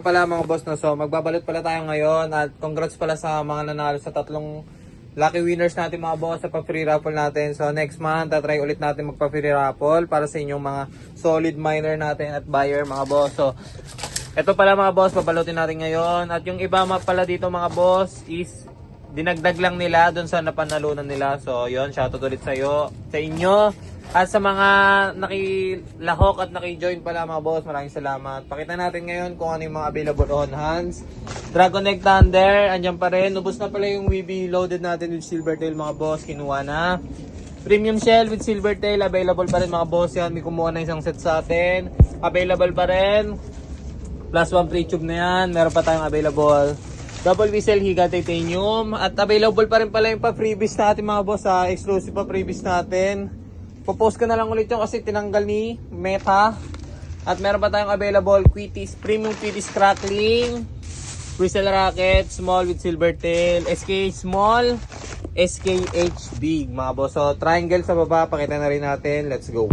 Pala mga boss, no, so magbabalot pala tayo ngayon at congrats pala sa mga nanalo sa tatlong lucky winners natin mga boss sa pa-free raffle natin. So next month tatry ulit natin magpa-free raffle para sa inyong mga solid miner natin at buyer mga boss. So ito pala mga boss, babalutin natin ngayon at yung iba pala dito mga boss is dinagdag lang nila dun sa napanalunan nila. So yon, shoutout ulit sa inyo. At sa mga nakilahok at naki-join pala mga boss, maraming salamat. Pakita natin ngayon kung ano yung mga available on hands. Dragon Egg Thunder, andyan pa rin. Ubus na pala yung WB loaded natin with Silvertail mga boss, kinuha na. Premium Shell with Silvertail, available pa rin mga boss yan. May kumuha na isang set sa atin. Available pa rin. Plus 1 free tube na yan. Meron pa tayong available. Double Whistle Higa Titanium. At available pa rin pala yung pa-freebies natin mga boss, ha. Exclusive pa-freebies natin. Popost ko na lang ulit yung kasi tinanggal ni Meta. At meron pa tayong available Quitties, Premium Quitties Crackling, Crystal Rocket, Small with Silvertail, SK Small, SKH Big mga boss. So triangle sa baba, pakita na rin natin. Let's go.